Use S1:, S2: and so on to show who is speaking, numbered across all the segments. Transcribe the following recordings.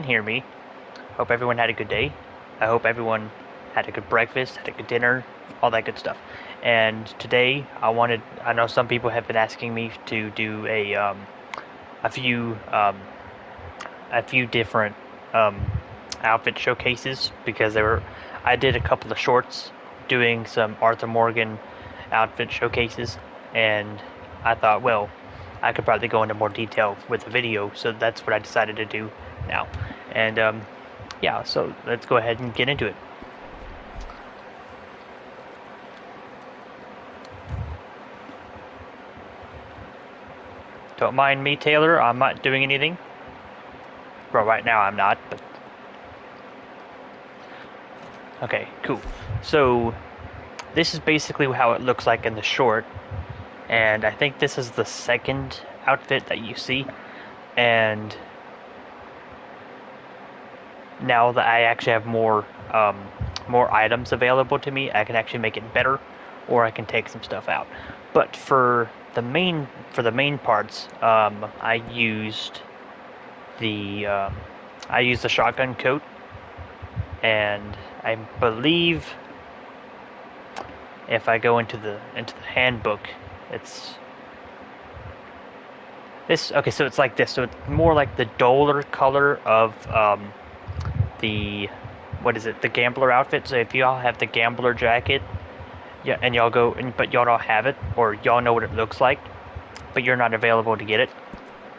S1: hear me. Hope everyone had a good day. I hope everyone had a good breakfast, had a good dinner, all that good stuff. And today I know some people have been asking me to do a few a few different um, outfit showcases because I did a couple of shorts doing some Arthur Morgan outfit showcases, and I thought, well, I could probably go into more detail with a video, so that's what I decided to do now. And yeah, so let's go ahead and get into it. Don't mind me, Taylor. I'm not doing anything. Well, right now I'm not, but okay, cool. So this is basically how it looks like in the short, and I think this is the second outfit that you see. And now that I actually have more items available to me, I can actually make it better, or I can take some stuff out. But for the main parts, the I used the shotgun coat, and I believe if I go into the handbook, it's this. Okay, so it's like this. So it's more like the duller color of the what is it? The gambler outfit. So if y'all have the gambler jacket, yeah, and y'all go, but y'all don't have it, or y'all know what it looks like, but you're not available to get it.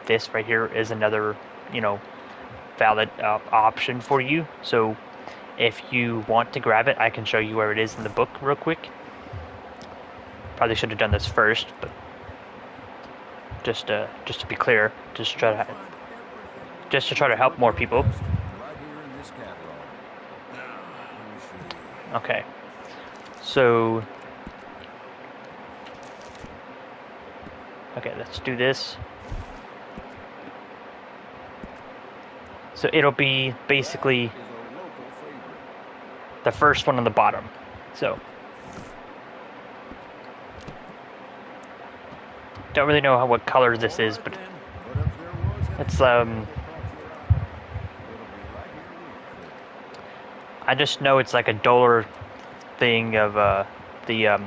S1: This right here is another, you know, valid option for you. So if you want to grab it, I can show you where it is in the book real quick. Probably should have done this first, but just to be clear, just to try to help more people. Okay, so okay, let's do this. So it'll be basically the first one on the bottom. So don't really know what color this is, but it's I just know it's like a duller thing of the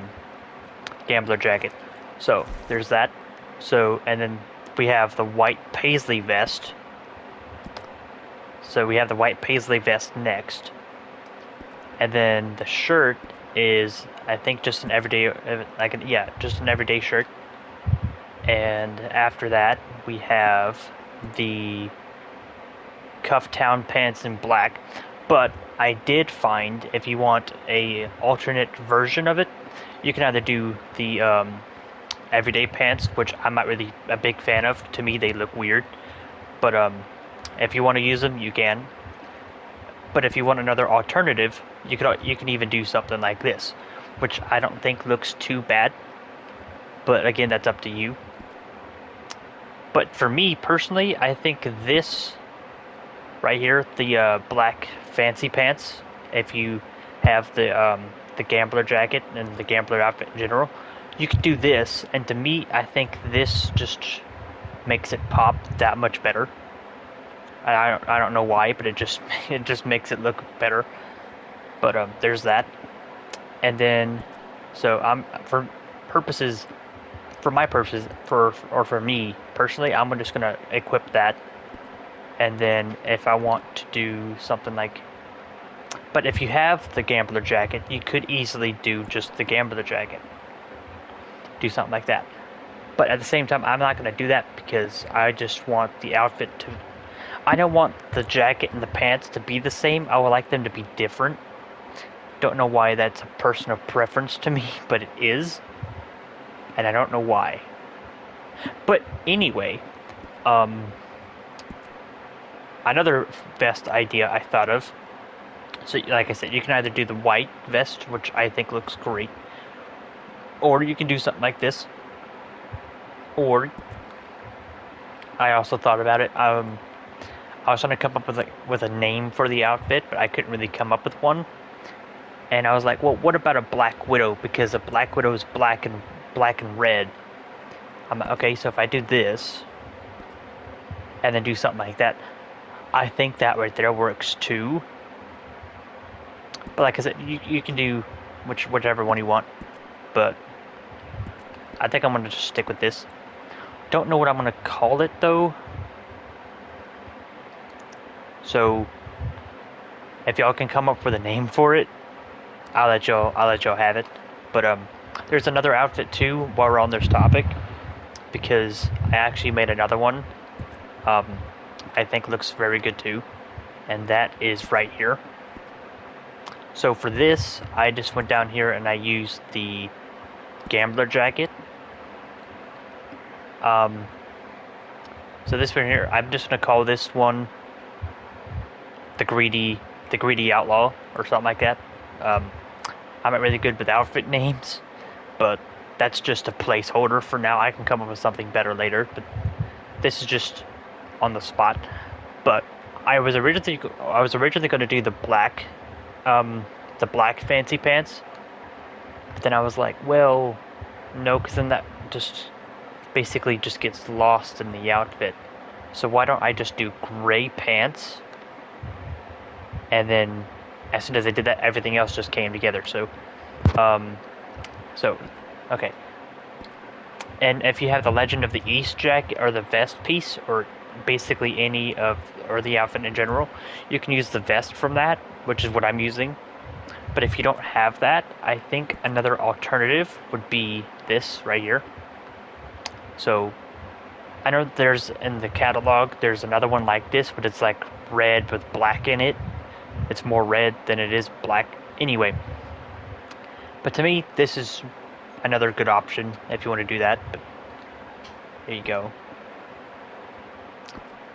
S1: gambler jacket. So there's that. So and then we have the white paisley vest. So we have the white paisley vest next, and then the shirt is I think just an everyday just an everyday shirt. And after that we have the Cufftown pants in black. But I did find if you want a alternate version of it, you can either do the everyday pants, which I'm not really a big fan of. To me, they look weird. But if you want to use them, you can. But if you want another alternative, you can even do something like this, which I don't think looks too bad. But again, that's up to you. But for me personally, I think this right here, the black fancy pants, if you have the gambler jacket and the gambler outfit in general, you could do this. And to me, I think this just makes it pop that much better. I don't know why, but it just makes it look better. But there's that. And then so I'm purposes for my purposes for me personally, I'm just gonna equip that. And then if I want to do something like, but if you have the gambler jacket, you could easily do just the gambler jacket. Do something like that. But at the same time, I'm not going to do that because I just want the outfit to, I don't want the jacket and the pants to be the same. I would like them to be different. Don't know why that's a personal preference to me, but it is. And I don't know why. But anyway, another vest idea I thought of. So, like I said, you can either do the white vest, which I think looks great, or you can do something like this. Or I also thought about it. I was trying to come up with a name for the outfit, but I couldn't really come up with one. And I was like, well, what about a Black Widow? Because a Black Widow is black and red. I'm like, okay, so if I do this and then do something like that, I think that right there works too. But like I said, you can do whichever one you want. But I think I'm gonna just stick with this. Don't know what I'm gonna call it though. So if y'all can come up with a name for it, I'll let y'all have it. But there's another outfit too while we're on this topic, because I actually made another one. I think looks very good too, and that is right here. So for this, I just went down here and I used the gambler jacket. So this one here, I'm just gonna call this one the greedy outlaw or something like that. I'm not really good with outfit names, but that's just a placeholder for now. I can come up with something better later, but this is just on the spot. But I was originally going to do the black fancy pants, but then I was like, well, no, because then that just basically just gets lost in the outfit. So why don't I just do gray pants, and then as soon as I did that, everything else just came together. So okay. And if you have the Legend of the East jacket or the vest piece, or basically any of, or the outfit in general, you can use the vest from that, which is what I'm using. But if you don't have that, I think another alternative would be this right here. So I know there's, in the catalog, there's another one like this, but it's like red with black in it. It's more red than it is black. Anyway, but to me, this is another good option if you want to do that. But there you go.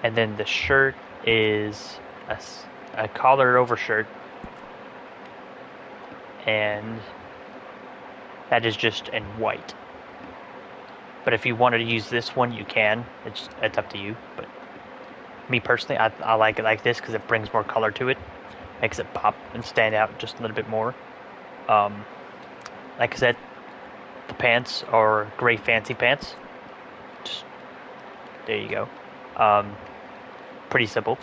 S1: And then the shirt is a collared over shirt, and that is just in white. But if you wanted to use this one, you can. It's up to you. But me personally, I like it like this because it brings more color to it, makes it pop and stand out just a little bit more. Like I said, the pants are gray fancy pants. Just, there you go. Pretty simple.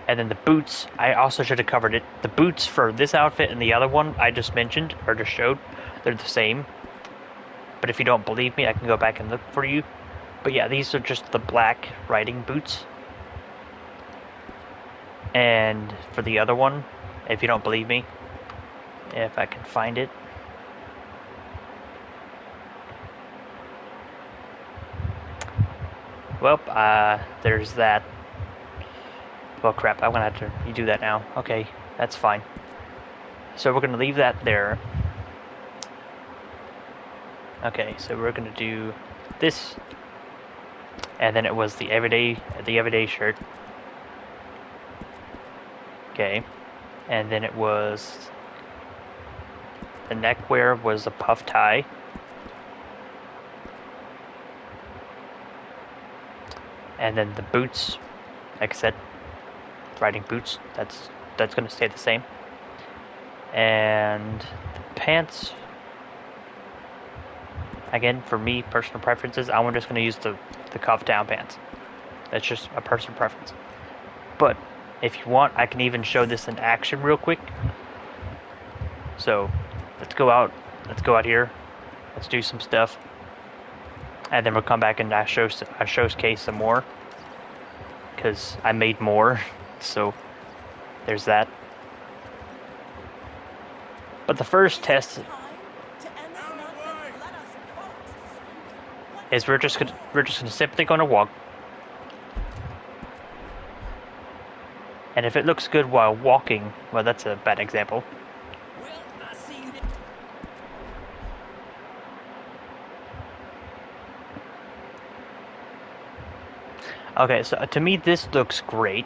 S1: And then the boots, I also should have covered it. The boots for this outfit and the other one I just mentioned, or just showed, they're the same. But if you don't believe me, I can go back and look for you. But yeah, these are just the black riding boots. And for the other one, if you don't believe me, if I can find it. Well, there's that. Well, crap, I'm gonna have to redo that now. Okay, that's fine. So we're gonna leave that there. Okay, so we're gonna do this, and then it was the everyday shirt. Okay, and then it was the neckwear was a puff tie. And then the boots, like I said, riding boots, that's going to stay the same. And the pants, again, for me, personal preferences, I'm just going to use the cuff down pants. That's just a personal preference. But if you want, I can even show this in action real quick. So let's go out here, let's do some stuff, and then we'll come back and I showcase some more, because I made more. So there's that. But the first test is we're just simply gonna walk, and if it looks good while walking, well, that's a bad example. Okay, so to me this looks great.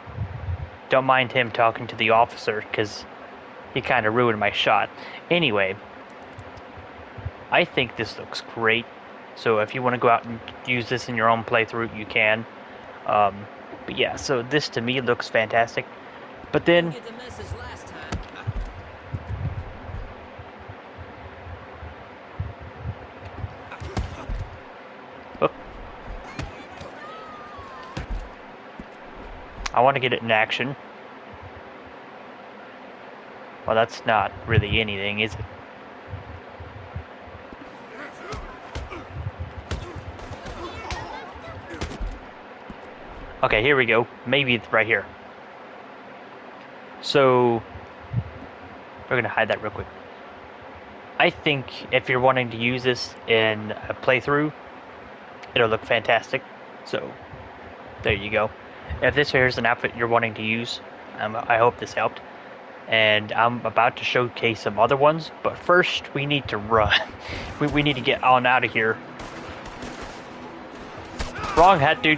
S1: Don't mind him talking to the officer, because he kind of ruined my shot. Anyway, I think this looks great. So if you want to go out and use this in your own playthrough, you can. But yeah, so this to me looks fantastic. But then... I want to get it in action. Well, that's not really anything, is it? Okay, here we go. Maybe it's right here. So, we're going to hide that real quick. I think if you're wanting to use this in a playthrough, it'll look fantastic. So, there you go. If this here is an outfit you're wanting to use, I hope this helped. And I'm about to showcase some other ones, but first we need to run. we need to get on out of here. Wrong hat, dude.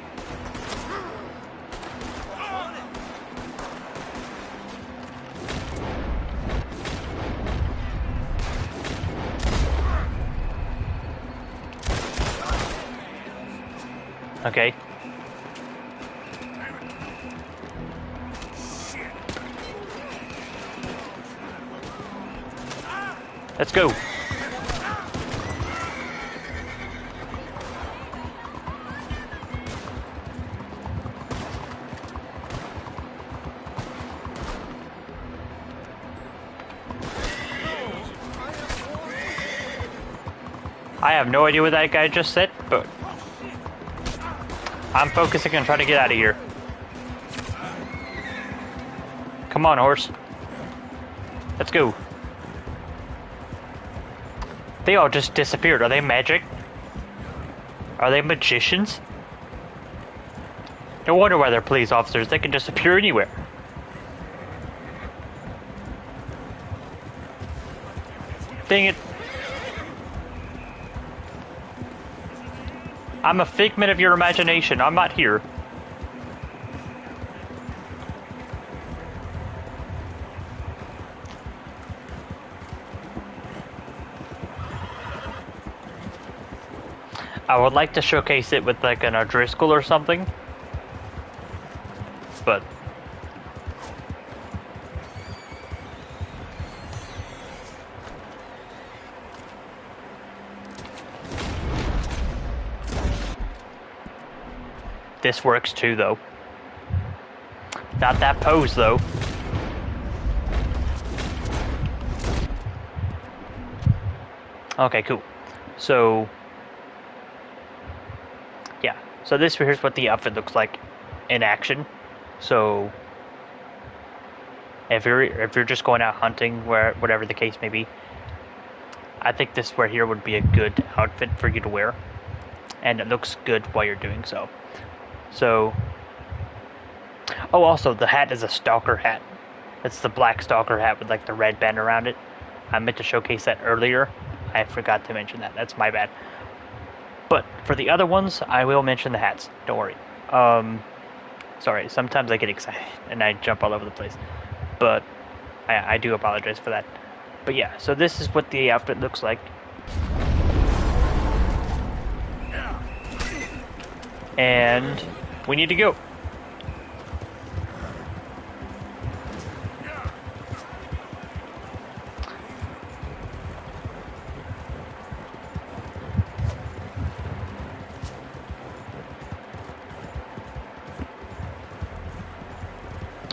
S1: Okay. Let's go. I have no idea what that guy just said, but I'm focusing on trying to get out of here. Come on, horse. Let's go. They all just disappeared. Are they magic? Are they magicians? No wonder why they're police officers. They can disappear anywhere. Dang it. I'm a figment of your imagination. I'm not here. I would like to showcase it with like an O'Driscoll or something, but this works too, though. Not that pose, though. Okay, cool. So yeah, so this here's what the outfit looks like in action. So if you're just going out hunting, whatever the case may be, I think this right here would be a good outfit for you to wear, and it looks good while you're doing so. So, oh, also the hat is a stalker hat. It's the black stalker hat with like the red band around it. I meant to showcase that earlier. I forgot to mention that. That's my bad. But for the other ones, I will mention the hats. Don't worry. Sorry, sometimes I get excited and I jump all over the place. But I do apologize for that. But yeah, so this is what the outfit looks like. And we need to go.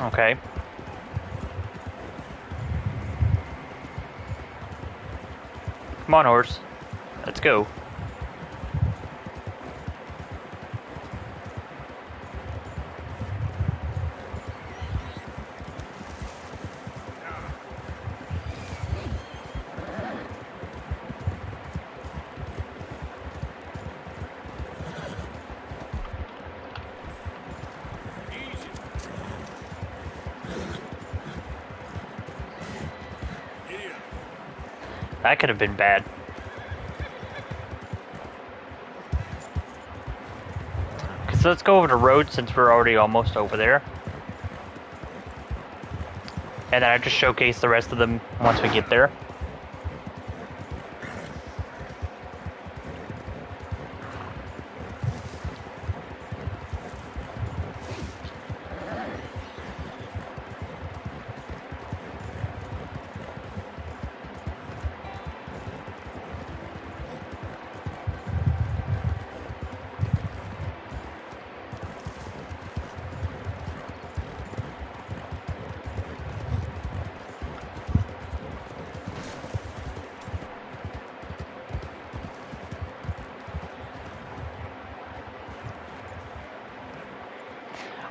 S1: Okay. Come on, horse. Let's go. That could have been bad. Okay, so let's go over the road since we're already almost over there. And then I just showcase the rest of them once we get there.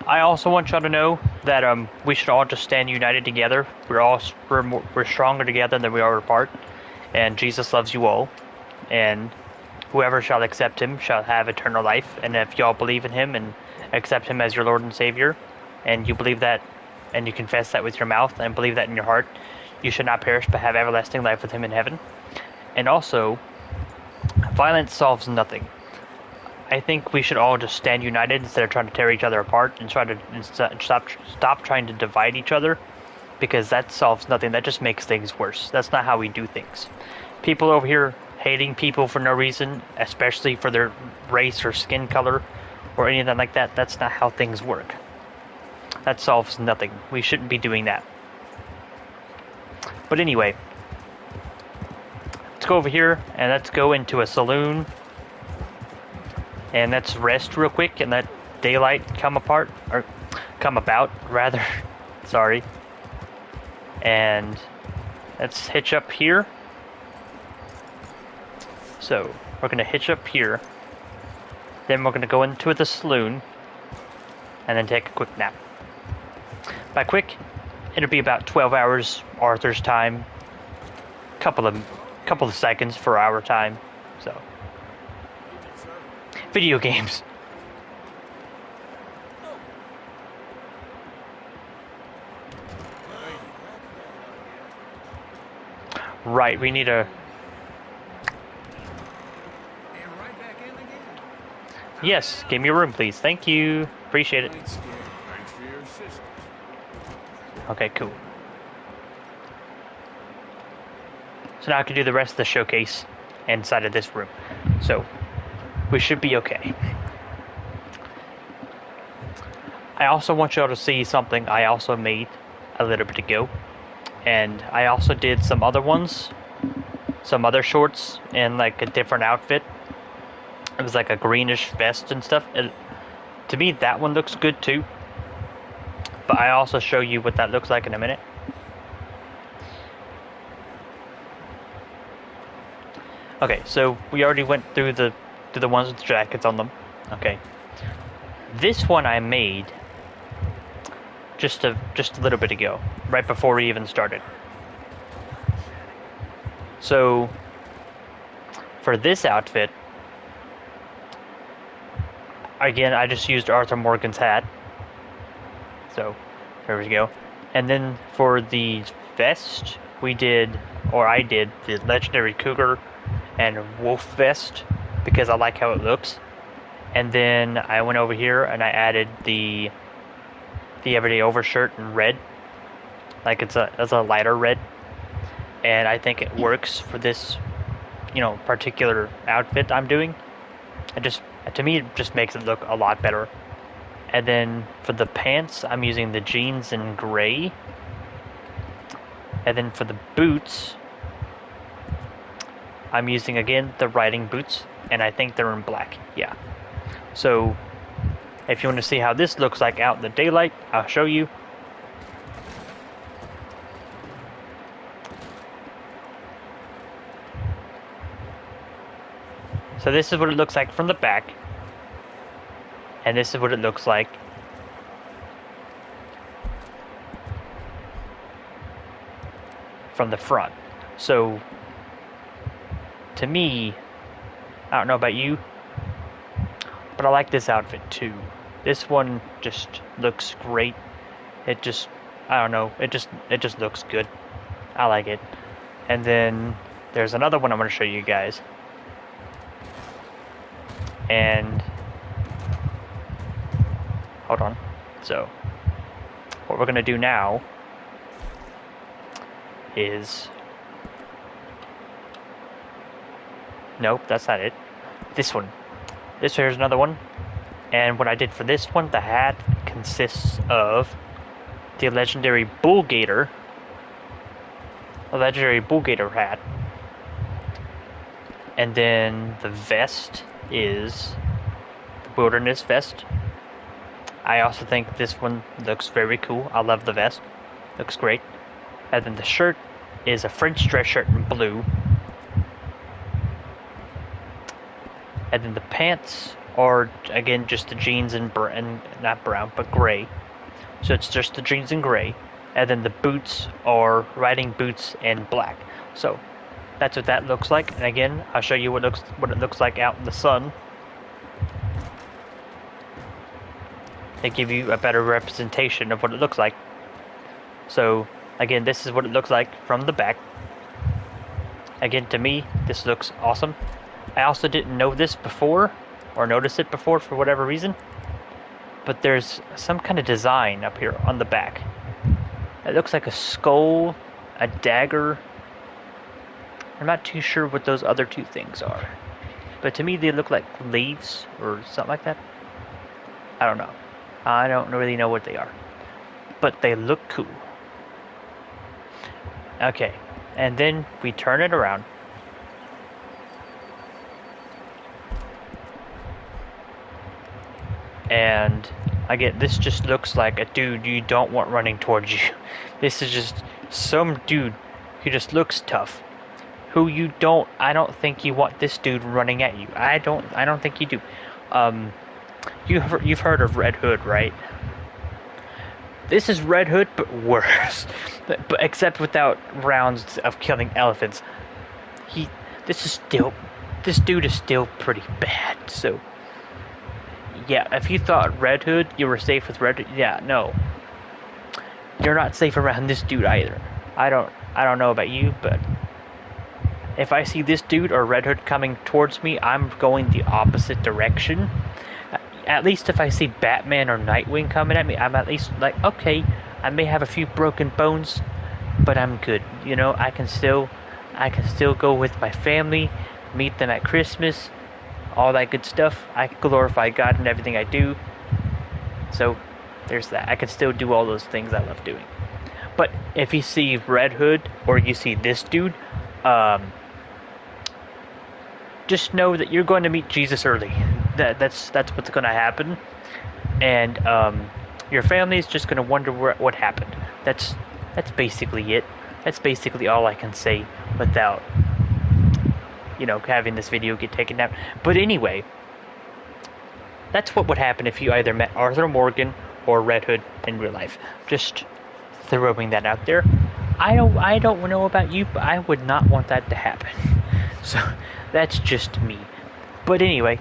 S1: I also want y'all to know that we should all just stand united together. We're stronger together than we are apart, and Jesus loves you all, and whoever shall accept him shall have eternal life. And if y'all believe in him and accept him as your Lord and Savior, and you believe that, and you confess that with your mouth and believe that in your heart, you should not perish but have everlasting life with him in heaven. And also, violence solves nothing. I think we should all just stand united instead of trying to tear each other apart and stop trying to divide each other, because that solves nothing. That just makes things worse. That's not how we do things. People over here hating people for no reason, especially for their race or skin color or anything like that, that's not how things work. That solves nothing. We shouldn't be doing that. But anyway, let's go over here and let's go into a saloon. And let's rest real quick and let daylight come about, rather. Sorry. And let's hitch up here. So, we're going to hitch up here. Then we're going to go into the saloon. And then take a quick nap. By quick, it'll be about 12 hours Arthur's time. Couple of seconds for our time. So, video games. Right, we need a... Yes, give me a room, please. Thank you. Appreciate it. Okay, cool. So now I can do the rest of the showcase inside of this room. So, we should be okay. I also want y'all to see something I also made a little bit ago. And I also did some other ones. Some other shorts in like a different outfit. It was like a greenish vest and stuff. To me, that one looks good too. But I also show you what that looks like in a minute. Okay, so we already went through the ones with the jackets on them. Okay. This one I made just a little bit ago, right before we even started. So for this outfit, again, I just used Arthur Morgan's hat. So there we go. And then for the vest, I did the legendary cougar and wolf vest, because I like how it looks. And then I went over here and I added the everyday overshirt in red, like it's a lighter red, and I think it works for this, particular outfit I'm doing. To me, it just makes it look a lot better. And then for the pants, I'm using the jeans in gray. And then for the boots, I'm using, again, the riding boots, and I think they're in black, yeah. So, if you want to see how this looks like out in the daylight, I'll show you. So this is what it looks like from the back, and this is what it looks like from the front. So, to me, I don't know about you, but I like this outfit too. This one just looks great. I don't know, it just looks good. I like it. And then there's another one I'm going to show you guys. And hold on. So what we're going to do now is, nope, that's not it. This one. This here's another one. And what I did for this one, the hat consists of the legendary Bull Gator. A legendary Bull Gator hat. And then the vest is the Wilderness vest. I also think this one looks very cool. I love the vest. Looks great. And then the shirt is a French dress shirt in blue. And then the pants or again just the jeans and not brown but gray. So it's just the jeans in gray, and then the boots are riding boots in black. So that's what that looks like. And again, I'll show you what it looks like out in the sun. They give you a better representation of what it looks like. So again, this is what it looks like from the back. Again, to me, this looks awesome. I also didn't know this before, or notice it before for whatever reason, but there's some kind of design up here on the back. It looks like a skull, a dagger. I'm not too sure what those other two things are, but to me they look like leaves or something like that. I don't know. I don't really know what they are, but they look cool. Okay, and then we turn it around. And again, this just looks like a dude you don't want running towards you. This is just some dude who just looks tough. I don't think you want this dude running at you. I don't think you do. You've heard of Red Hood, right? This is Red Hood, but worse. But except without rounds of killing elephants. This dude is still pretty bad. So, yeah, if you thought Red Hood, you were safe with Red Hood, yeah, no. You're not safe around this dude either. I don't know about you, but if I see this dude or Red Hood coming towards me, I'm going the opposite direction. At least if I see Batman or Nightwing coming at me, I'm at least like, okay, I may have a few broken bones, but I'm good. You know, I can still go with my family, meet them at Christmas, all that good stuff. I can glorify God in everything I do. So there's that. I can still do all those things I love doing. But if you see Red Hood or you see this dude, just know that you're going to meet Jesus early. That's what's going to happen, and your family is just going to wonder what happened. That's basically it. That's basically all I can say without, having this video get taken down. But anyway, that's what would happen if you either met Arthur Morgan or Red Hood in real life. Just throwing that out there. I don't know about you, but I would not want that to happen. So that's just me. But anyway,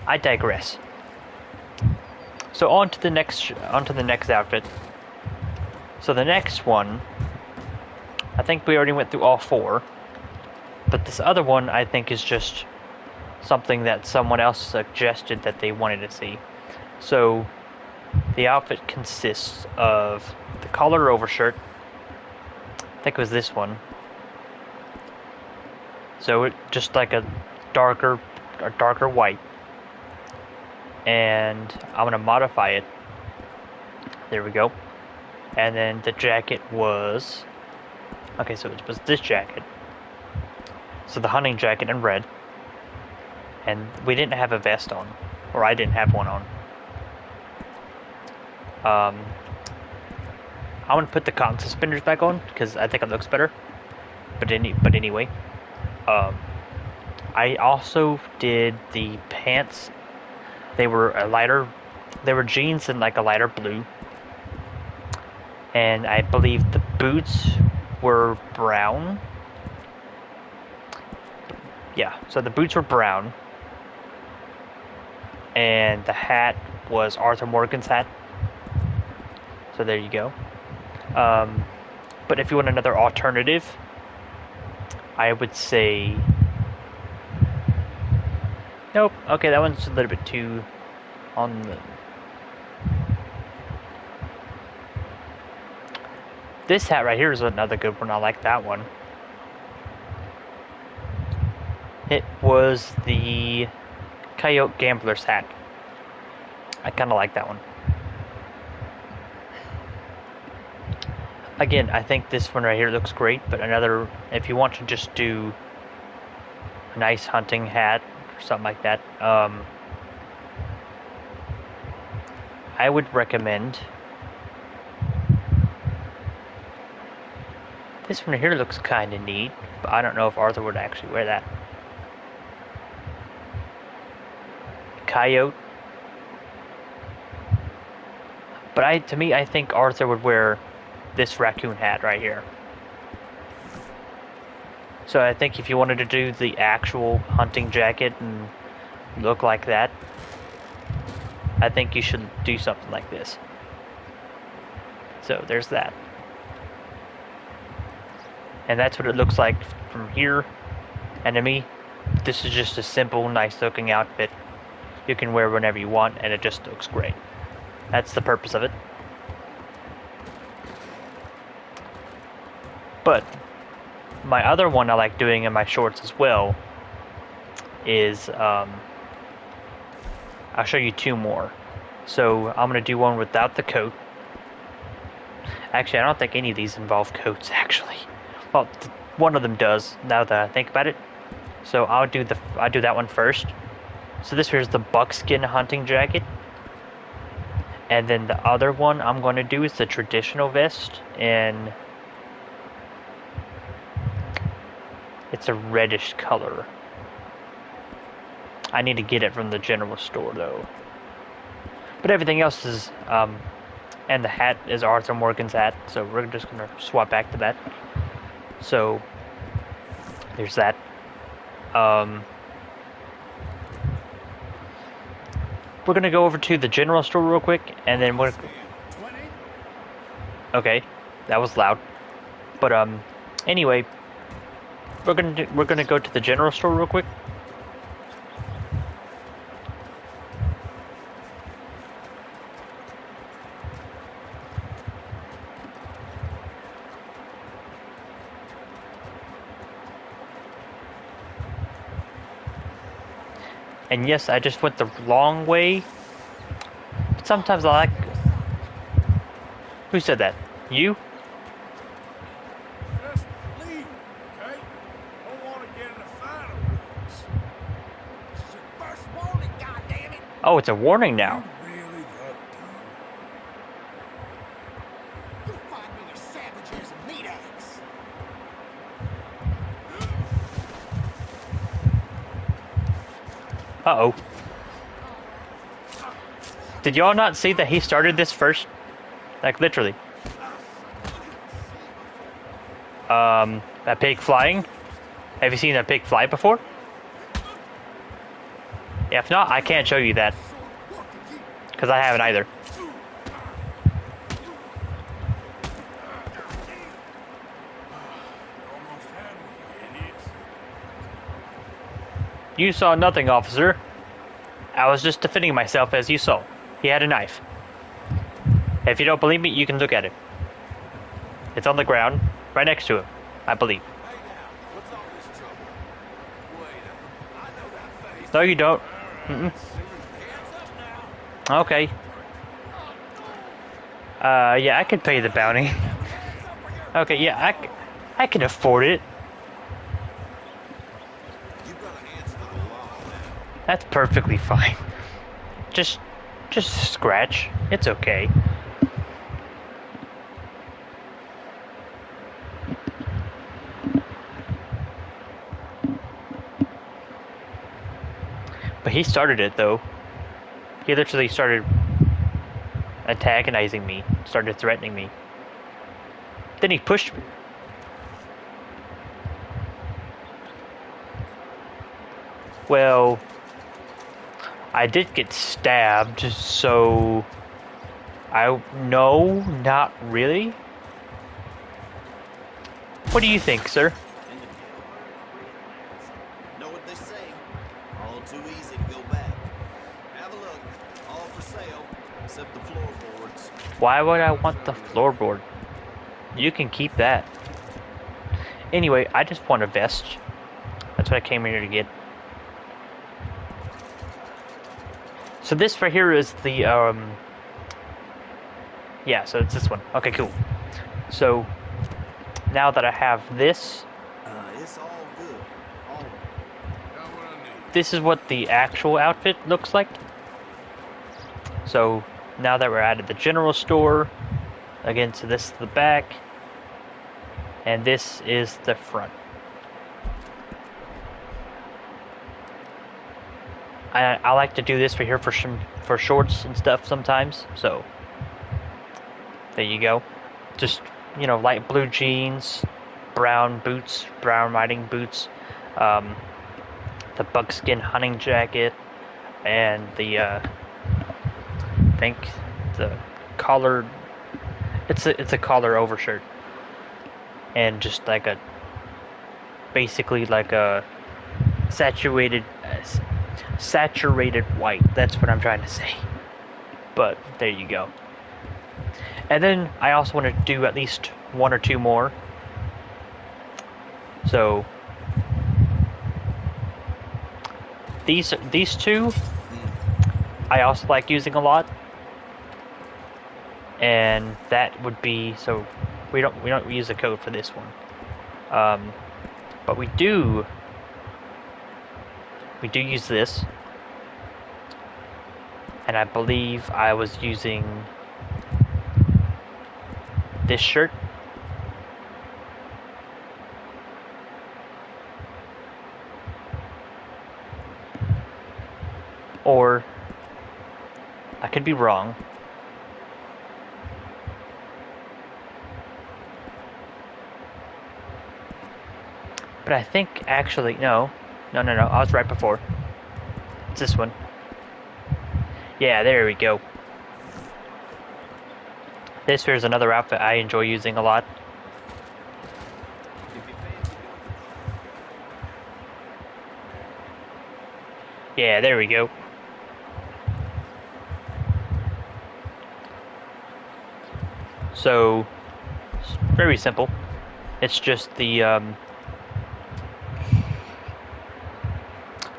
S1: I digress. So on to the next outfit. So the next one, I think we already went through all four, but this other one I think is just something that someone else suggested that they wanted to see. So the outfit consists of the collar overshirt. I think it was this one. So it just like a darker white. And I'm gonna modify it. There we go. And then the jacket was, okay, so it was this jacket. So the hunting jacket in red. And we didn't have a vest on, or I didn't have one on. I'm gonna put the cotton suspenders back on because I think it looks better. But anyway, I also did the pants. They were jeans in like a lighter blue, and I believe the boots were brown. Yeah, so the boots were brown, and the hat was Arthur Morgan's hat. So there you go. But if you want another alternative, I would say, nope. Okay, that one's a little bit too on the. This hat right here is another good one. I like that one. It was the Coyote Gambler's hat. I kind of like that one. Again, I think this one right here looks great, but if you want to just do a nice hunting hat or something like that, I would recommend this one here. Looks kind of neat, but I don't know if Arthur would actually wear that. coyote. But I think Arthur would wear this raccoon hat right here. So I think if you wanted to do the actual hunting jacket and look like that, I think you should do something like this. So there's that. And that's what it looks like from here. And to me, this is just a simple, nice looking outfit you can wear whenever you want, and it just looks great. That's the purpose of it. But my other one I like doing in my shorts as well is, I'll show you two more. So I'm going to do one without the coat. Actually, I don't think any of these involve coats, actually. Well, one of them does, now that I think about it. So I'll do that one first. So this here's the buckskin hunting jacket. And then the other one I'm going to do is the traditional vest, and it's a reddish color. I need to get it from the general store though. But everything else is, and the hat is Arthur Morgan's hat, so we're just going to swap back to that. So, there's that. We're going to go over to the general store real quick, and then we're... Okay, that was loud. But, anyway, we're gonna go to the general store real quick. And yes, I just went the wrong way. But sometimes I like... Who said that? You?
S2: Just leave, okay? Don't want to get in a fight over this. This is your first warning, goddammit!
S1: Oh, it's a warning now.
S2: You really that dumb?
S3: You'll find me as savage as a meat axe.
S1: Uh-oh. Did y'all not see that he started this first? Like, literally. That pig flying? Have you seen that pig fly before? Yeah, if not, I can't show you that. Because I haven't either.
S2: Almost had me, you idiots.
S1: You saw nothing, officer. I was just defending myself, as you saw. He had a knife. If you don't believe me, you can look at it. It's on the ground, right next to him, I believe.
S2: Hey now, what's all this trouble? Wait, I know that face.
S1: No, you don't.
S2: Hands up now.
S1: Okay. Yeah, I can pay the bounty. Okay, yeah, I can afford it.
S2: You've got to answer to the law now.
S1: That's perfectly fine. Just a scratch. It's okay. But he started it, though. He literally started antagonizing me, started threatening me. Then he pushed me. Well, I did get stabbed, so... No, not really. What do you think, sir?
S4: Know what they say? All too easy to go back. Have a look. All for sale, except the floorboards.
S1: Why would I want the floorboard? You can keep that. Anyway, I just want a vest. That's what I came here to get. So this right here is the, yeah, so it's this one. Okay, cool. So, now that I have this,
S4: It's all good. All
S2: Got what I need.
S1: this is what the actual outfit looks like. So, now that we're out of the general store, again, so this is the back, and this is the front. I like to do this for here for shorts and stuff sometimes. So there you go. Just light blue jeans, brown boots, brown riding boots, the buckskin hunting jacket, and the I think the collared. It's a collar overshirt, and just like basically like a saturated white. That's what I'm trying to say. But there you go. And then I also want to do at least one or two more. So these two I also like using a lot. And that would be, so we don't use a code for this one. But we do use this. And I believe I was using this shirt. Or I could be wrong. But I think actually, no, I was right before. It's this one. Yeah, there we go. This here's another outfit I enjoy using a lot. Yeah, there we go. So, it's very simple. It's just the,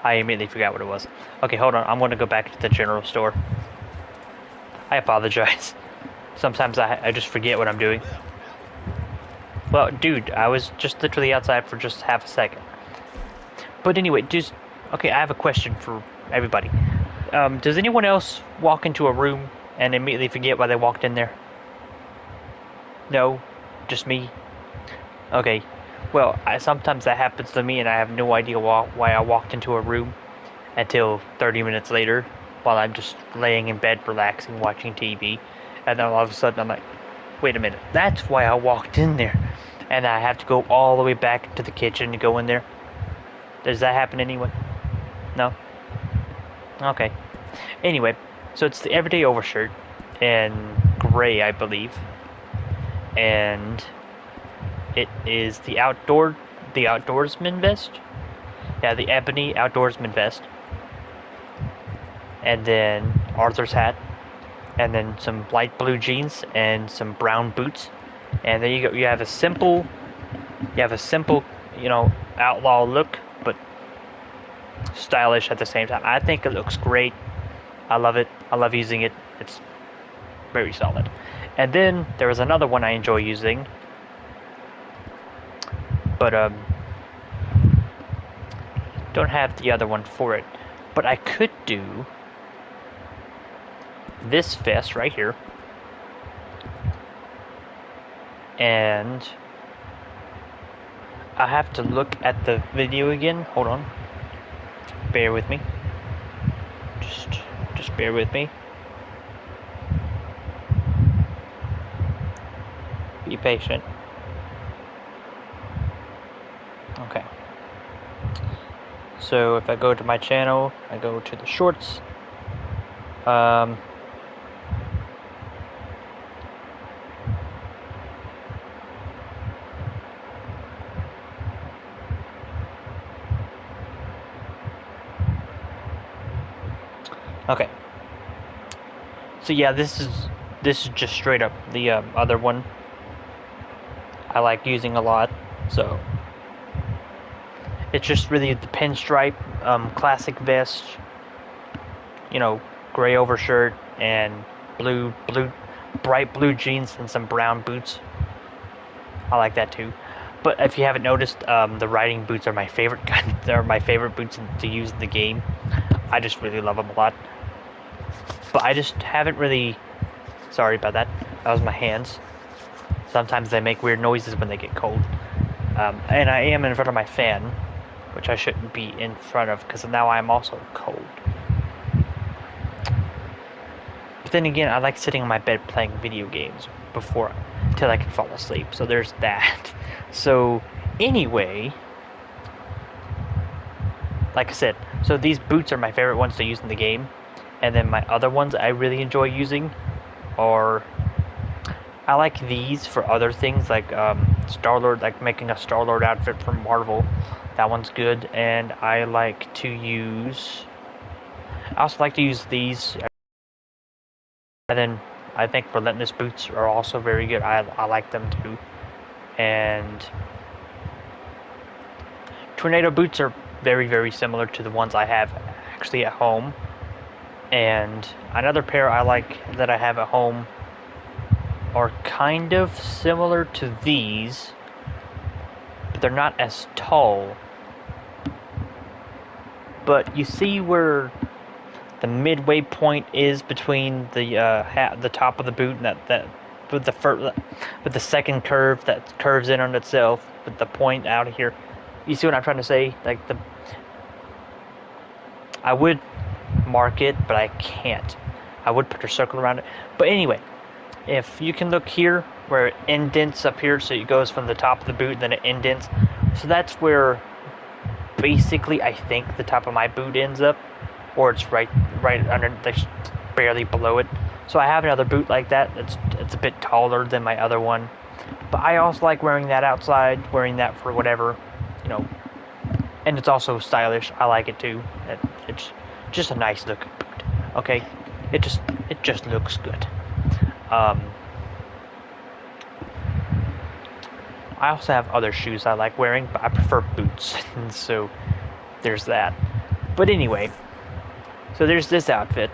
S1: I immediately forgot what it was. Okay, hold on. I'm going to go back to the general store. I apologize. Sometimes I just forget what I'm doing. Well, dude, I was just literally outside for just half a second. But anyway, okay, I have a question for everybody. Does anyone else walk into a room and immediately forget why they walked in there? No? Just me? Okay. Well, sometimes that happens to me and I have no idea why I walked into a room until 30 minutes later while I'm just laying in bed relaxing, watching TV. And then all of a sudden I'm like, wait a minute, that's why I walked in there. And I have to go all the way back to the kitchen to go in there. Does that happen anyone? No? Okay. Anyway, so it's the everyday overshirt in gray, I believe. And it is the outdoorsman vest. Yeah, the ebony outdoorsman vest. And then Arthur's hat. And then some light blue jeans and some brown boots. And there you go. You have a simple, outlaw look, but stylish at the same time. I think it looks great. I love it. I love using it. It's very solid. And then there is another one I enjoy using. But don't have the other one for it. But I could do this vest right here. And I have to look at the video again. Hold on. Bear with me. Just bear with me. Be patient. Okay. So if I go to my channel, I go to the shorts. Okay. So yeah, this is just straight up the other one I like using a lot. So it's just really the pinstripe classic vest, gray overshirt and bright blue jeans and some brown boots. I like that too. But if you haven't noticed, the riding boots are my favorite kind. They're my favorite boots to use in the game. I just really love them a lot. But I just haven't really... Sorry about that. That was my hands. Sometimes they make weird noises when they get cold. And I am in front of my fan. which I shouldn't be in front of because now I'm also cold. But then again, I like sitting on my bed playing video games before till I can fall asleep. So there's that. So anyway, like I said, so these boots are my favorite ones to use in the game, and then my other ones I really enjoy using are, I like these for other things like Star-Lord, like making a Star-Lord outfit from Marvel. That one's good, and I also like to use these. And then I think Relentless boots are also very good. I like them too. And Tornado boots are very, very similar to the ones I have actually at home. And another pair I like that I have at home are kind of similar to these, but they're not as tall. But you see where the midway point is between the top of the boot and that with the second curve that curves in on itself with the point out here. You see what I'm trying to say? Like I would mark it, but I can't. I would put a circle around it. But anyway, if you can look here where it indents up here, so it goes from the top of the boot and then it indents. So that's where basically I think the top of my boot ends up. Or it's right under, just barely below it. So I have another boot like that. It's a bit taller than my other one, but I also like wearing that outside, wearing that for whatever, and it's also stylish. I like it too. It's just a nice looking boot. Okay, it just looks good. I also have other shoes I like wearing, but I prefer boots, and so there's that. But anyway. So there's this outfit.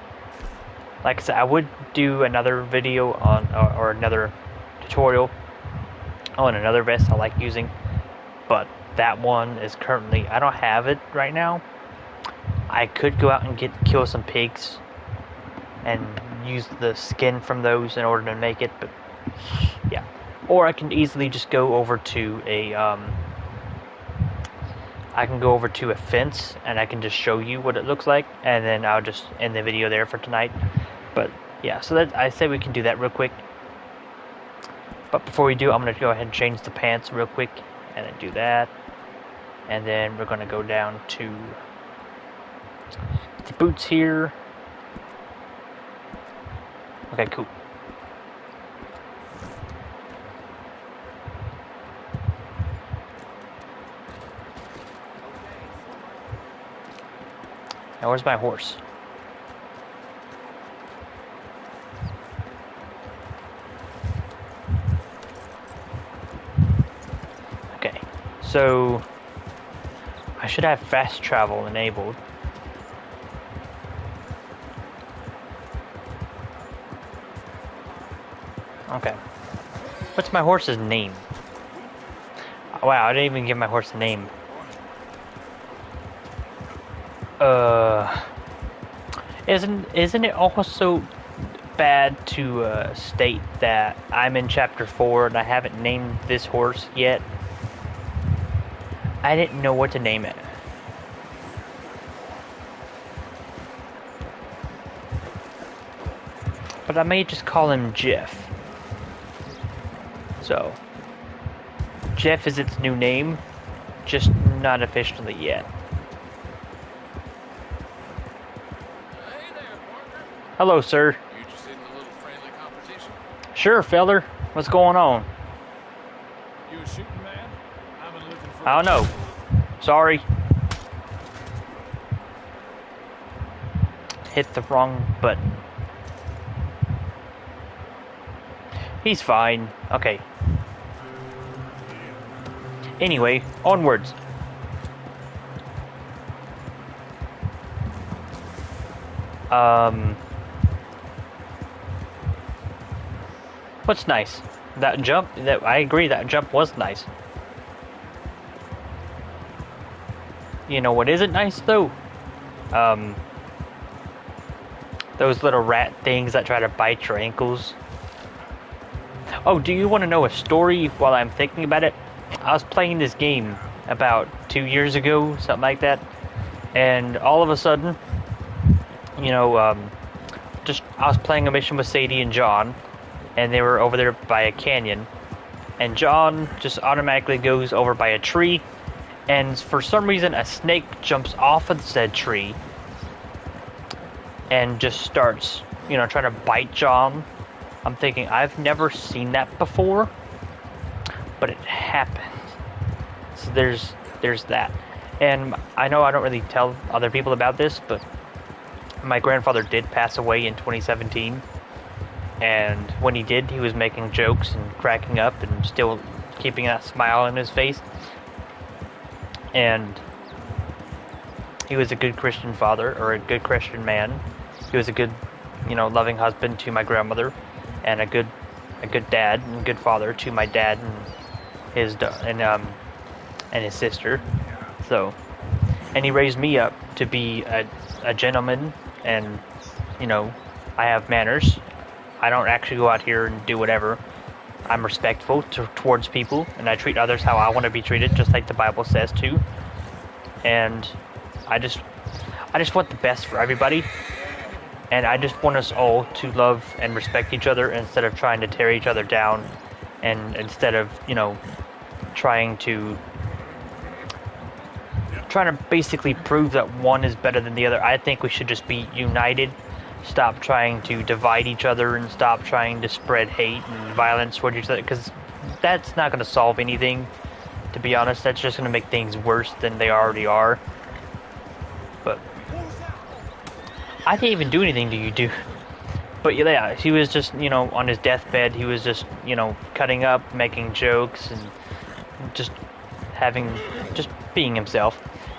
S1: Like I said, I would do another video on, or another tutorial on another vest I like using, but that one is currently, I don't have it right now. I could go out and kill some pigs and use the skin from those in order to make it, but yeah. Or I can easily just go over to a fence and I can just show you what it looks like, and then I'll just end the video there for tonight. But yeah, so I say we can do that real quick. But before we do, I'm going to go ahead and change the pants real quick, and then do that. And then we're going to go down to the boots here. Okay, cool. Now where's my horse? Okay, so I should have fast travel enabled. Okay. What's my horse's name? Oh, wow, I didn't even give my horse a name. Isn't it also bad to state that I'm in chapter 4 and I haven't named this horse yet? I didn't know what to name it. But I may just call him Jeff. So, Jeff is its new name, just not officially yet. Hello, sir.
S2: You interested in a little friendly competition?
S1: Sure, feller. What's going on?
S2: You a shooting man? I've been looking for.
S1: I don't know. Sorry. Hit the wrong button. He's fine. Okay. Anyway, onwards. What's nice? That jump, I agree, that jump was nice. You know what isn't nice though? Those little rat things that try to bite your ankles. Oh, do you want to know a story while I'm thinking about it? I was playing this game about 2 years ago, something like that. And all of a sudden, you know, just I was playing a mission with Sadie and John, and they were over there by a canyon, and John just automatically goes over by a tree, and for some reason a snake jumps off of said tree and just starts, you know, trying to bite John. I'm thinking, I've never seen that before, but it happened. So there's that. And I know I don't really tell other people about this, but my grandfather did pass away in 2017. And when he did, he was making jokes and cracking up and still keeping that smile on his face. And he was a good Christian father, or a good Christian man. He was a good, you know, loving husband to my grandmother, and a good dad and good father to my dad and his sister. So, and he raised me up to be a gentleman, and, you know, I have manners. I don't actually go out here and do whatever. I'm respectful towards people, and I treat others how I want to be treated, just like the Bible says to. And I just want the best for everybody, and I just want us all to love and respect each other instead of trying to tear each other down, and instead of, you know, trying to basically prove that one is better than the other. I think we should just be united. Stop trying to divide each other, and stop trying to spread hate and violence toward each other, because that's not going to solve anything, to be honest. That's just going to make things worse than they already are. But I didn't even do anything to you, dude. But yeah, he was just, you know, on his deathbed, he was just, you know, cutting up, making jokes, and just being himself.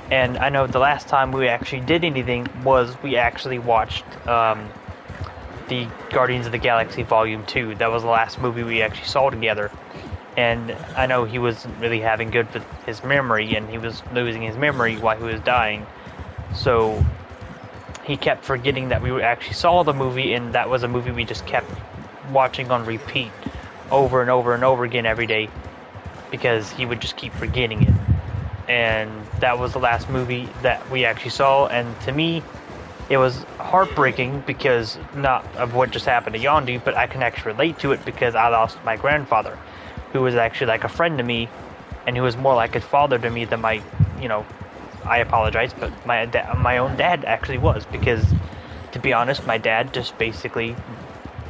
S1: And I know the last time we actually did anything was we actually watched the Guardians of the Galaxy Volume 2. That was the last movie we actually saw together. And I know he wasn't really having good with his memory, and he was losing his memory while he was dying. So he kept forgetting that we actually saw the movie, and that was a movie we just kept watching on repeat over and over and over again every day, because he would just keep forgetting it. And that was the last movie that we actually saw, and to me, it was heartbreaking, because not of what just happened to Yondu, but I can actually relate to it because I lost my grandfather, who was actually like a friend to me, and who was more like a father to me than my, you know, I apologize, but my own dad actually was, because, to be honest, my dad just basically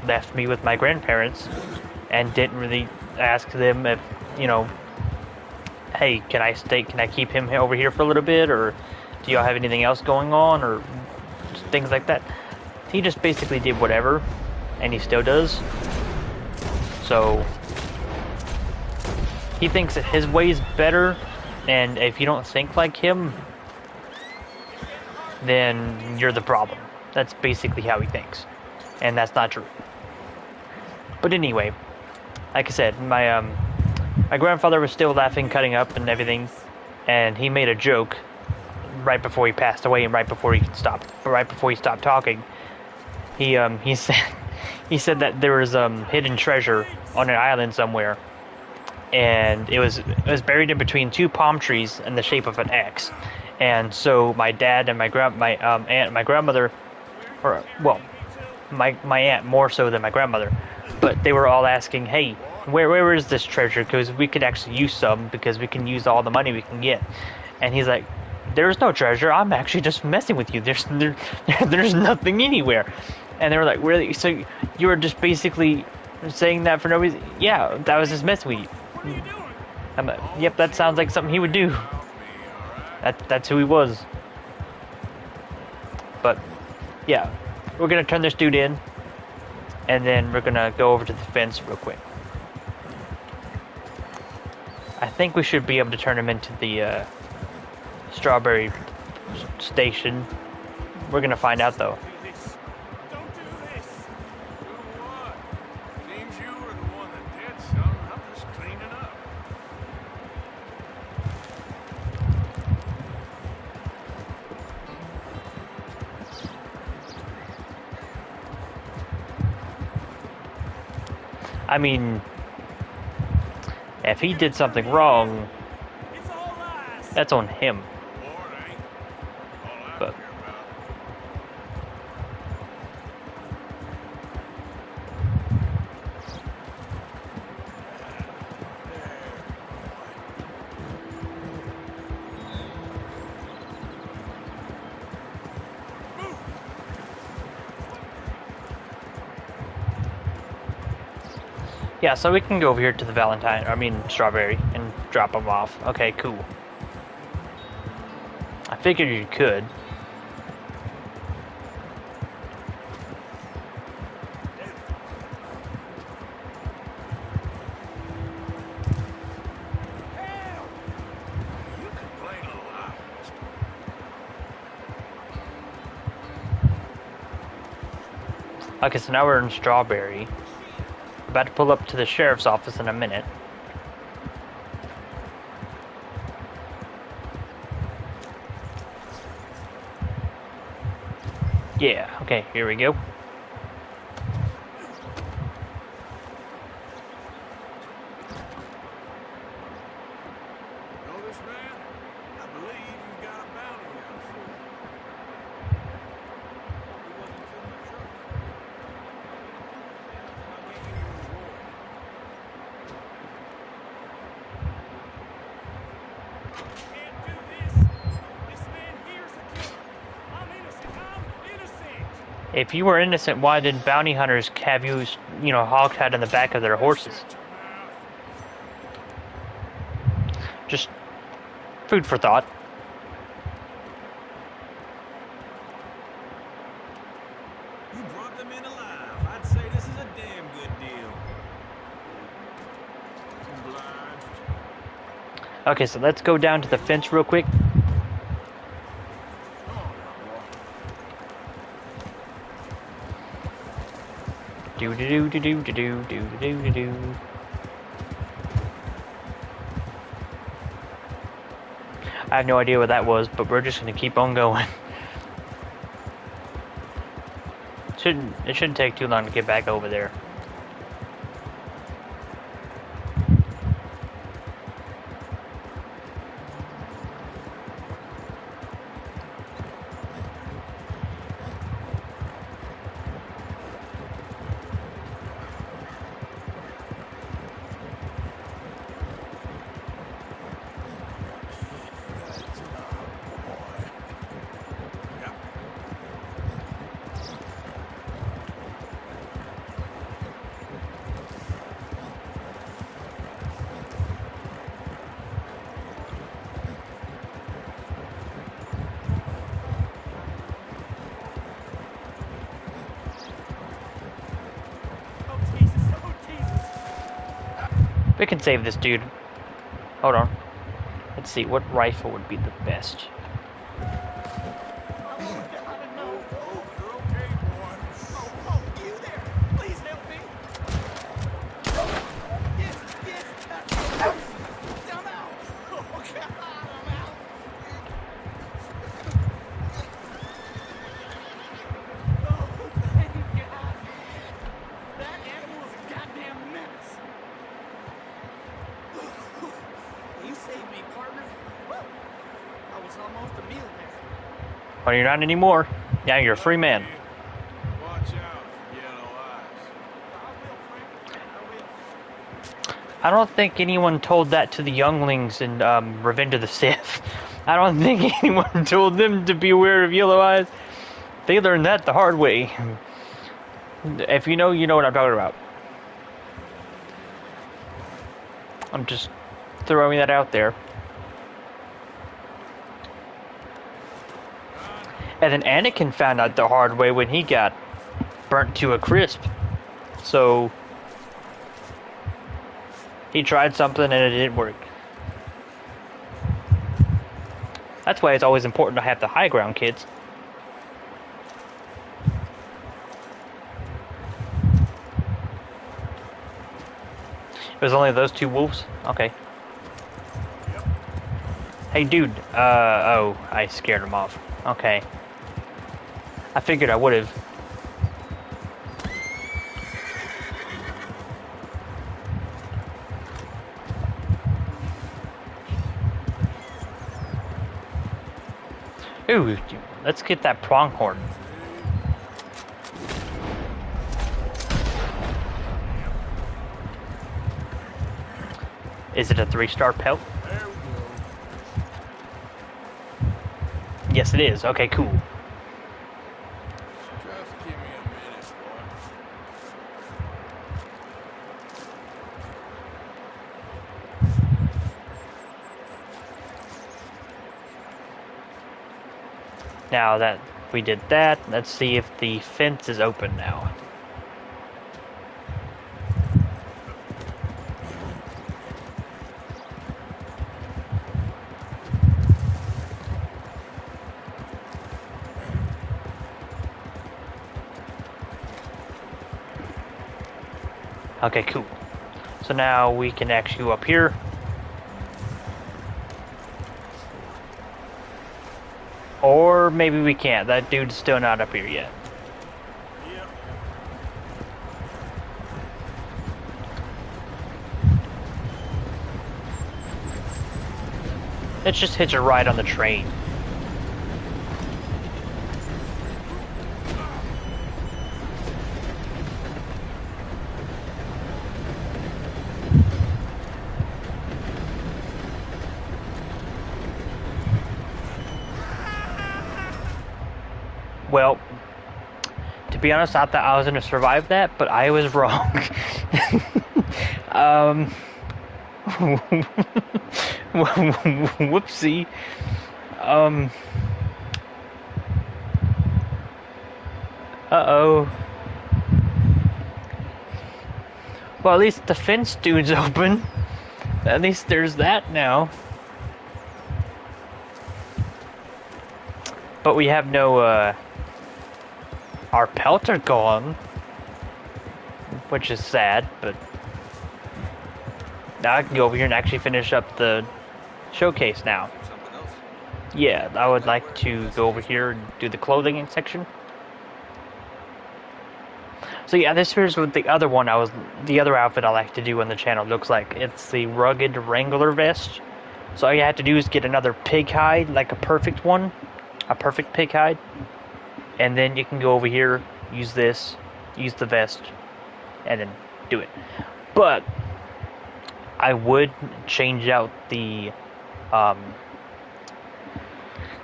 S1: left me with my grandparents, and didn't really ask them if, you know, hey, can I keep him over here for a little bit, or do y'all have anything else going on, or things like that. He just basically did whatever, and he still does. So he thinks that his way is better, and if you don't think like him, then you're the problem. That's basically how he thinks, and that's not true. But anyway, like I said, my grandfather was still laughing, cutting up, and everything, and he made a joke right before he passed away, and right before he stopped talking. He said that there was hidden treasure on an island somewhere, and it was buried in between two palm trees in the shape of an X. And so my dad and my aunt and my grandmother, or well, my aunt more so than my grandmother, but they were all asking, hey, where is this treasure? Because we could actually use some, because we can use all the money we can get. And he's like, there's no treasure. I'm actually just messing with you. There's nothing anywhere. And they were like, really? So you were just basically saying that for no reason? Yeah, that was just messing with you. I'm like, yep, that sounds like something he would do. That's who he was. But yeah, we're gonna turn this dude in, and then we're gonna go over to the fence real quick. I think we should be able to turn him into the strawberry station. We're gonna find out though.
S2: Don't do this. Do what? Seems you were the one that did something. I'm just cleaning up.
S1: I mean, if he did something wrong, That's on him.
S2: Reward ain't all I
S1: But-
S2: care about.
S1: Yeah, so we can go over here to the Strawberry, and drop him off. Okay, cool. I figured you could.
S2: You complain a lot.
S1: Okay, so now we're in Strawberry. About to pull up to the sheriff's office in a minute. Yeah, okay, here we go.
S2: Know this man? I believe you've got a bounty out for him. He wasn't too much trouble. I'll give you your reward.
S5: Can't do this. This man here's a killer. I'm innocent. I'm innocent.
S1: If you were innocent, why did bounty hunters have you, hogtied in the back of their horses?
S2: Shut your mouth.
S1: Just food for thought.
S4: You brought them in alive. I'd say this is a damn good deal.
S2: Obliged.
S1: Okay, so let's go down to the fence real quick.
S2: Oh, now, boy.
S1: Do do do do do do do do do do. I have no idea what that was, but we're just gonna keep on going. It shouldn't take too long to get back over there.
S5: Oh Jesus! Oh Jesus!
S1: We can save this dude. Hold on. Let's see, what rifle would be the best?
S2: Oh, you're okay, boy.
S3: Oh, you there! Please help me! Yes, I'm out! Oh, God, I'm out! Oh, thank God! That animal is a goddamn menace! You saved me, partner. Woo. I was almost a meal there.
S1: Well, you're not anymore. Now you're a free man.
S2: Watch out for yellow eyes.
S3: I will, Frank. I will.
S1: I don't think anyone told that to the younglings in Revenge of the Sith. I don't think anyone told them to be aware of yellow eyes. They learned that the hard way. If you know what I'm talking about. I'm just throwing that out there. And then Anakin found out the hard way when he got burnt to a crisp. So he tried something and it didn't work. That's why it's always important to have the high ground, kids. It was only those two wolves? Okay. Hey, dude. Oh, I scared him off. Okay. I figured I would have. Ooh, let's get that pronghorn. Is it a 3-star pelt?
S2: There we go.
S1: Yes, it is. Okay, cool.
S2: Just give me a minute, boy.
S1: Now that we did that, let's see if the fence is open now. Okay, cool. So now we can actually go up here. Or maybe we can't. That dude's still not up here yet.
S2: Yep.
S1: Let's just hitch a ride on the train. Well, to be honest, I thought I was going to survive that, but I was wrong. Whoopsie. Uh-oh. Well, at least the fence dude's open. At least there's that now. But we have no, our pelts are gone. Which is sad, but now I can go over here and actually finish up the showcase now.
S4: Something else?
S1: Yeah, I would like to go over here and do the clothing section. So yeah, this here's what the other one the other outfit I like to do on the channel looks like. It's the rugged Wrangler vest. So all you have to do is get another pig hide, like a perfect one. A perfect pig hide. And then you can go over here, use this, use the vest, and then do it. But I would change out the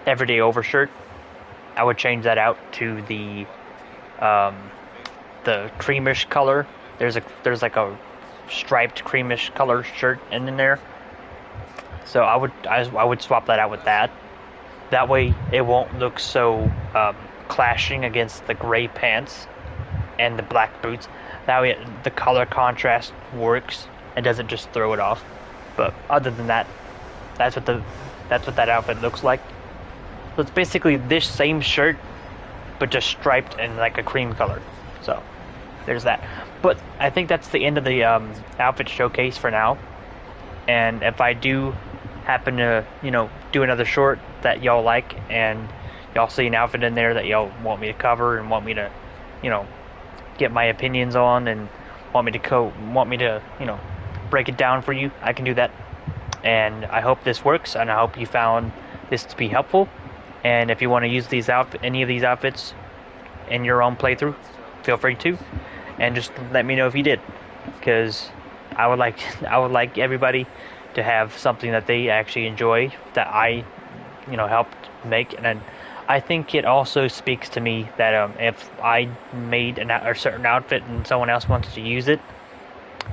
S1: everyday overshirt. I would change that out to the creamish color. There's like a striped creamish color shirt in there. So I would swap that out with that. That way it won't look so clashing against the gray pants and the black boots. That way the color contrast works and doesn't just throw it off. But other than that, that's what that outfit looks like. So it's basically this same shirt, but just striped in like a cream color. So there's that. But I think that's the end of the outfit showcase for now. And if I do happen to, do another short that y'all like, and y'all see an outfit in there that y'all want me to cover and want me to, get my opinions on, and want me to break it down for you, I can do that. And I hope this works, and I hope you found this to be helpful. And if you want to use any of these outfits in your own playthrough, feel free to, and just let me know if you did, because I would like everybody to have something that they actually enjoy, that I helped make. And I think it also speaks to me that if I made a certain outfit and someone else wants to use it,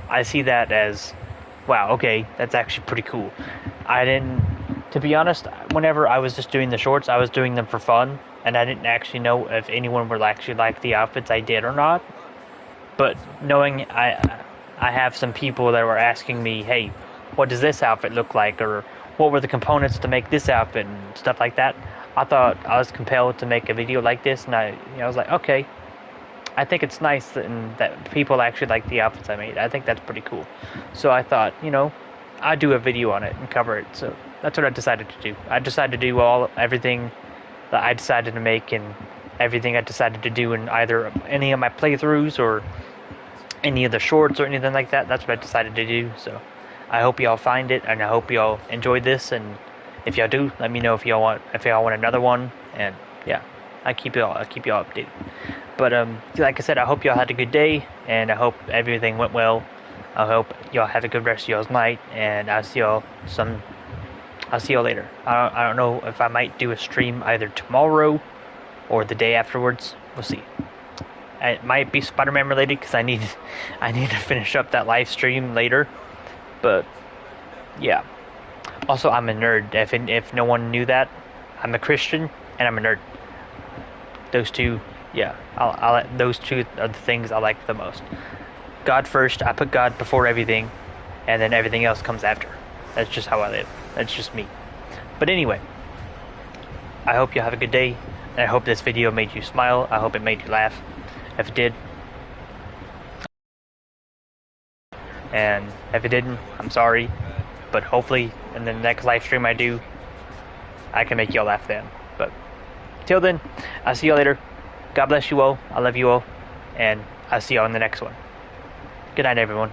S1: I see that as, wow, okay, that's actually pretty cool. To be honest, whenever I was just doing the shorts, I was doing them for fun, and I didn't actually know if anyone would actually like the outfits I did or not. But knowing I have some people that were asking me, hey, what does this outfit look like, or what were the components to make this outfit and stuff like that, I thought I was compelled to make a video like this, and I was like, okay, I think it's nice that people actually like the outfits I made. I think that's pretty cool. So I thought, I'd do a video on it and cover it. So that's what I decided to do. I decided to do everything that I decided to make, and everything I decided to do in either any of my playthroughs or any of the shorts or anything like that. That's what I decided to do. So I hope y'all find it, and I hope y'all enjoyed this, and If y'all do, let me know if y'all want another one, and yeah, I'll keep y'all updated. But like I said, I hope y'all had a good day, and I hope everything went well. I hope y'all have a good rest of y'all's night, and I'll see y'all later. I don't know if I might do a stream either tomorrow or the day afterwards. We'll see. It might be Spider-Man related because I need to finish up that live stream later. But yeah. Also, I'm a nerd. If no one knew that, I'm a Christian and I'm a nerd. Those two, yeah. Those two are the things I like the most. God first. I put God before everything, and then everything else comes after. That's just how I live. That's just me. But anyway, I hope you have a good day, and I hope this video made you smile. I hope it made you laugh. If it did, and if it didn't, I'm sorry. But hopefully, in the next live stream I do, I can make y'all laugh then. But till then, I'll see y'all later. God bless you all. I love you all, and I'll see y'all in the next one. Good night, everyone.